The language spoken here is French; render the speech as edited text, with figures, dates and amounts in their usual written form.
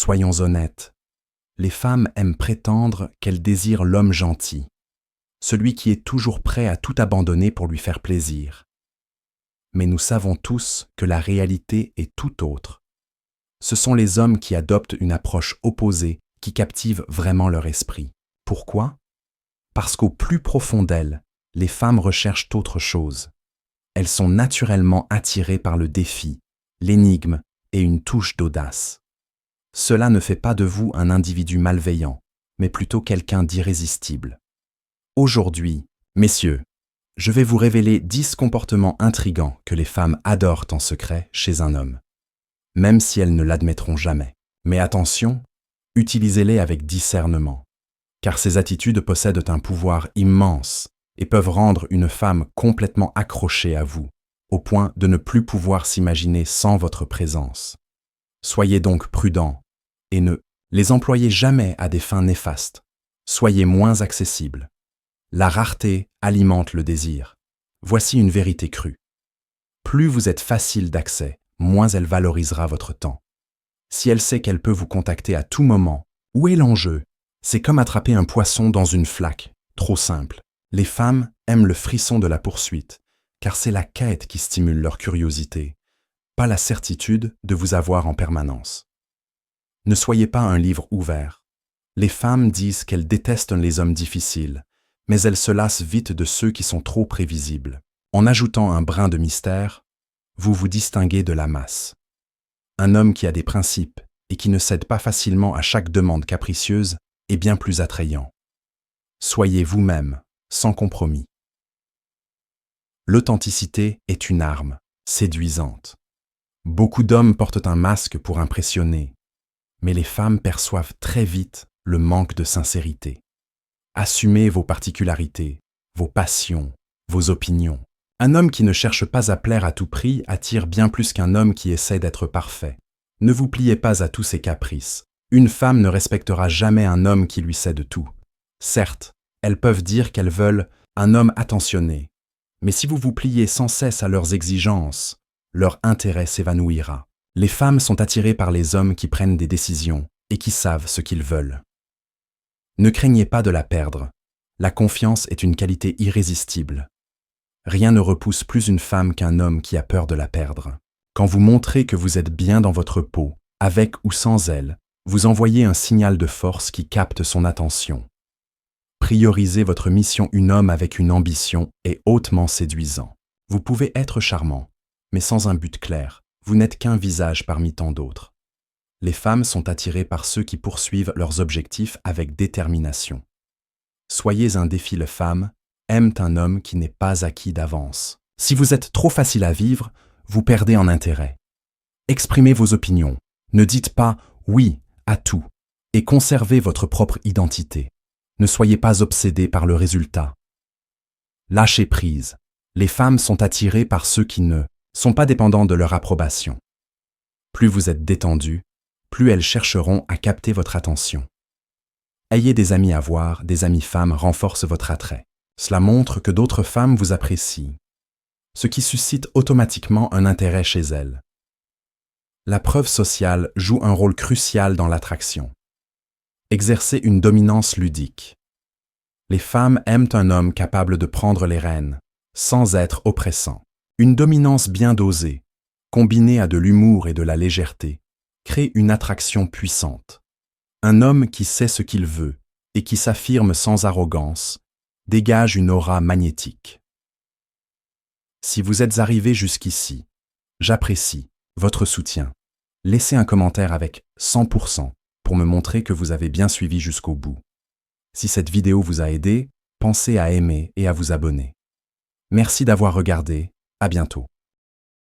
Soyons honnêtes. Les femmes aiment prétendre qu'elles désirent l'homme gentil, celui qui est toujours prêt à tout abandonner pour lui faire plaisir. Mais nous savons tous que la réalité est tout autre. Ce sont les hommes qui adoptent une approche opposée qui captive vraiment leur esprit. Pourquoi? Parce qu'au plus profond d'elles, les femmes recherchent autre chose. Elles sont naturellement attirées par le défi, l'énigme et une touche d'audace. Cela ne fait pas de vous un individu malveillant, mais plutôt quelqu'un d'irrésistible. Aujourd'hui, messieurs, je vais vous révéler 10 comportements intrigants que les femmes adorent en secret chez un homme, même si elles ne l'admettront jamais. Mais attention, utilisez-les avec discernement, car ces attitudes possèdent un pouvoir immense et peuvent rendre une femme complètement accrochée à vous, au point de ne plus pouvoir s'imaginer sans votre présence. Soyez donc prudents et ne les employez jamais à des fins néfastes. Soyez moins accessibles. La rareté alimente le désir. Voici une vérité crue. Plus vous êtes facile d'accès, moins elle valorisera votre temps. Si elle sait qu'elle peut vous contacter à tout moment, où est l'enjeu? C'est comme attraper un poisson dans une flaque, trop simple. Les femmes aiment le frisson de la poursuite, car c'est la quête qui stimule leur curiosité, pas la certitude de vous avoir en permanence. Ne soyez pas un livre ouvert. Les femmes disent qu'elles détestent les hommes difficiles, mais elles se lassent vite de ceux qui sont trop prévisibles. En ajoutant un brin de mystère, vous vous distinguez de la masse. Un homme qui a des principes et qui ne cède pas facilement à chaque demande capricieuse est bien plus attrayant. Soyez vous-même, sans compromis. L'authenticité est une arme, séduisante. Beaucoup d'hommes portent un masque pour impressionner, mais les femmes perçoivent très vite le manque de sincérité. Assumez vos particularités, vos passions, vos opinions. Un homme qui ne cherche pas à plaire à tout prix attire bien plus qu'un homme qui essaie d'être parfait. Ne vous pliez pas à tous ses caprices. Une femme ne respectera jamais un homme qui lui cède tout. Certes, elles peuvent dire qu'elles veulent un homme attentionné, mais si vous vous pliez sans cesse à leurs exigences, leur intérêt s'évanouira. Les femmes sont attirées par les hommes qui prennent des décisions et qui savent ce qu'ils veulent. Ne craignez pas de la perdre. La confiance est une qualité irrésistible. Rien ne repousse plus une femme qu'un homme qui a peur de la perdre. Quand vous montrez que vous êtes bien dans votre peau, avec ou sans elle, vous envoyez un signal de force qui capte son attention. Prioriser votre mission une homme avec une ambition est hautement séduisant. Vous pouvez être charmant, mais sans un but clair, vous n'êtes qu'un visage parmi tant d'autres. Les femmes sont attirées par ceux qui poursuivent leurs objectifs avec détermination. Soyez un défi, les femmes aiment un homme qui n'est pas acquis d'avance. Si vous êtes trop facile à vivre, vous perdez en intérêt. Exprimez vos opinions, ne dites pas « oui » à tout, et conservez votre propre identité. Ne soyez pas obsédés par le résultat. Lâchez prise. Les femmes sont attirées par ceux qui ne sont pas dépendants de leur approbation. Plus vous êtes détendu, plus elles chercheront à capter votre attention. Ayez des amis à voir, des amis femmes renforcent votre attrait. Cela montre que d'autres femmes vous apprécient, ce qui suscite automatiquement un intérêt chez elles. La preuve sociale joue un rôle crucial dans l'attraction. Exercez une dominance ludique. Les femmes aiment un homme capable de prendre les rênes, sans être oppressant. Une dominance bien dosée, combinée à de l'humour et de la légèreté, crée une attraction puissante. Un homme qui sait ce qu'il veut et qui s'affirme sans arrogance dégage une aura magnétique. Si vous êtes arrivé jusqu'ici, j'apprécie votre soutien. Laissez un commentaire avec 100% pour me montrer que vous avez bien suivi jusqu'au bout. Si cette vidéo vous a aidé, pensez à aimer et à vous abonner. Merci d'avoir regardé, à bientôt.